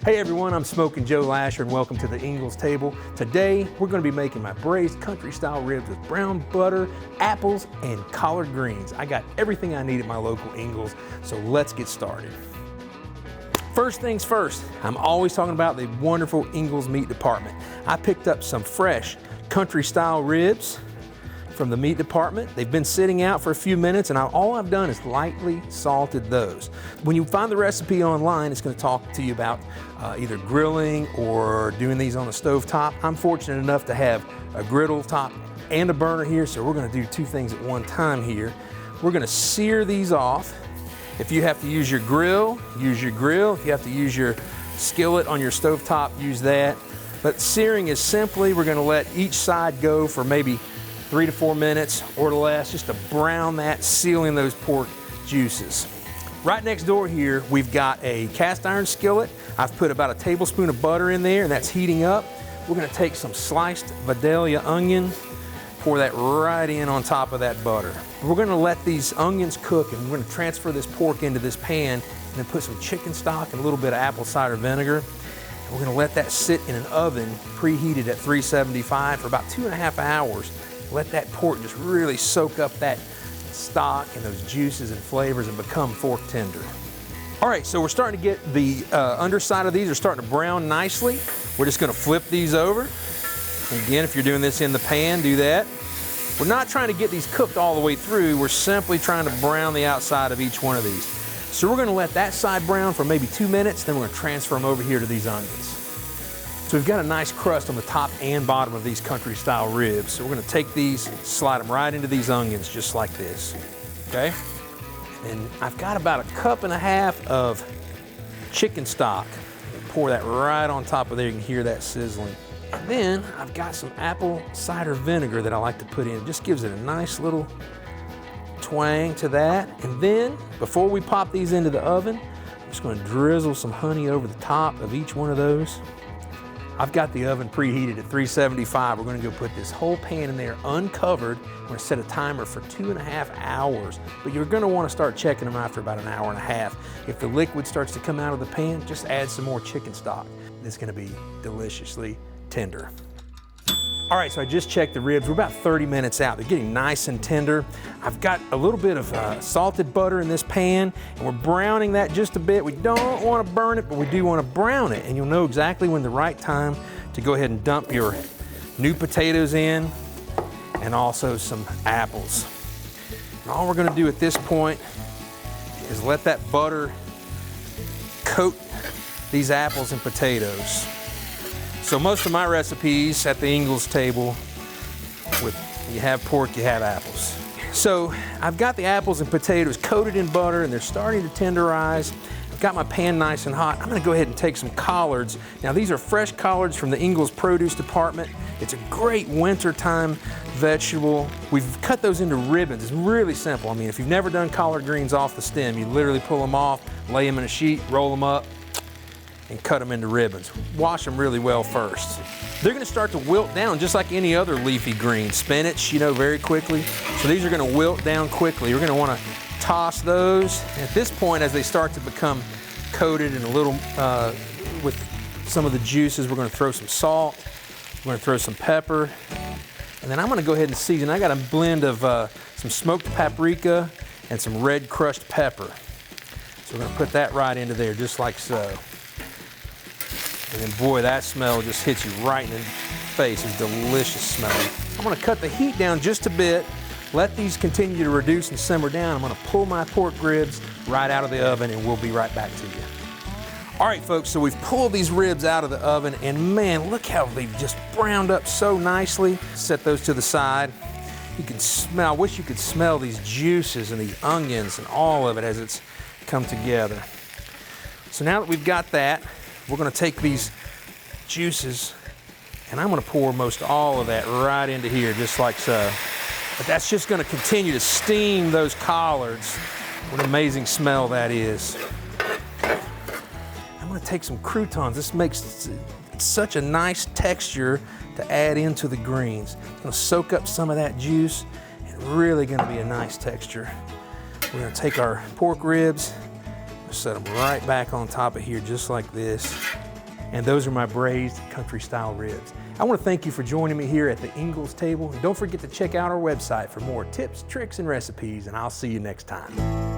Hey everyone, I'm Smoking Joe Lasher and welcome to the Ingles table. Today, we're gonna be making my braised country style ribs with brown butter, apples, and collard greens. I got everything I need at my local Ingles, so let's get started. First things first, I'm always talking about the wonderful Ingles meat department. I picked up some fresh country style ribs from the meat department. They've been sitting out for a few minutes and all I've done is lightly salted those. When you find the recipe online, it's going to talk to you about either grilling or doing these on the stove top. I'm fortunate enough to have a griddle top and a burner here, so we're going to do two things at one time here. We're going to sear these off. If you have to use your grill, use your grill. If you have to use your skillet on your stove top, use that. But searing is simply, we're going to let each side go for maybe 3 to 4 minutes or less, just to brown that, sealing those pork juices. Right next door here, we've got a cast iron skillet. I've put about a tablespoon of butter in there and that's heating up. We're gonna take some sliced Vidalia onion, pour that right in on top of that butter. We're gonna let these onions cook and we're gonna transfer this pork into this pan and then put some chicken stock and a little bit of apple cider vinegar. And we're gonna let that sit in an oven preheated at 375 for about 2.5 hours. Let that pork just really soak up that stock and those juices and flavors and become fork tender. All right, so we're starting to get the underside of these are starting to brown nicely. We're just gonna flip these over. And again, if you're doing this in the pan, do that. We're not trying to get these cooked all the way through. We're simply trying to brown the outside of each one of these. So we're gonna let that side brown for maybe 2 minutes, then we're gonna transfer them over here to these onions. So we've got a nice crust on the top and bottom of these country style ribs. So we're gonna take these, slide them right into these onions just like this, okay? And I've got about 1.5 cups of chicken stock. Pour that right on top of there, you can hear that sizzling. And then I've got some apple cider vinegar that I like to put in. It just gives it a nice little twang to that. And then, before we pop these into the oven, I'm just gonna drizzle some honey over the top of each one of those. I've got the oven preheated at 375. We're gonna go put this whole pan in there uncovered. We're gonna set a timer for 2.5 hours, but you're gonna wanna start checking them after about 1.5 hours. If the liquid starts to come out of the pan, just add some more chicken stock. It's gonna be deliciously tender. All right, so I just checked the ribs. We're about 30 minutes out. They're getting nice and tender. I've got a little bit of salted butter in this pan, and we're browning that just a bit. We don't want to burn it, but we do want to brown it, and you'll know exactly when the right time to go ahead and dump your new potatoes in, and also some apples. And all we're gonna do at this point is let that butter coat these apples and potatoes. So most of my recipes at the Ingles table, you have pork, you have apples. So I've got the apples and potatoes coated in butter and they're starting to tenderize. I've got my pan nice and hot. I'm gonna go ahead and take some collards. Now these are fresh collards from the Ingles produce department. It's a great wintertime vegetable. We've cut those into ribbons. It's really simple. I mean, if you've never done collard greens off the stem, you literally pull them off, lay them in a sheet, roll them up, and cut them into ribbons. Wash them really well first. They're gonna start to wilt down just like any other leafy green. Spinach, very quickly. So these are gonna wilt down quickly. You're gonna wanna toss those. And at this point, as they start to become coated and a little, with some of the juices, we're gonna throw some salt, we're gonna throw some pepper, and then I'm gonna go ahead and season. I got a blend of some smoked paprika and some red crushed pepper. So we're gonna put that right into there, just like so. And then boy, that smell just hits you right in the face. It's delicious smelling. I'm gonna cut the heat down just a bit, let these continue to reduce and simmer down. I'm gonna pull my pork ribs right out of the oven and we'll be right back to you. All right, folks, so we've pulled these ribs out of the oven and man, look how they've just browned up so nicely. Set those to the side. You can smell, I wish you could smell these juices and the onions and all of it as it's come together. So now that we've got that, we're gonna take these juices and I'm gonna pour most all of that right into here, just like so. But that's just gonna continue to steam those collards. What an amazing smell that is. I'm gonna take some croutons. This makes such a nice texture to add into the greens. It's gonna soak up some of that juice and really gonna be a nice texture. We're gonna take our pork ribs, set them right back on top of here just like this. And those are my braised country style ribs. I want to thank you for joining me here at the Ingles table. And don't forget to check out our website for more tips, tricks, and recipes, and I'll see you next time.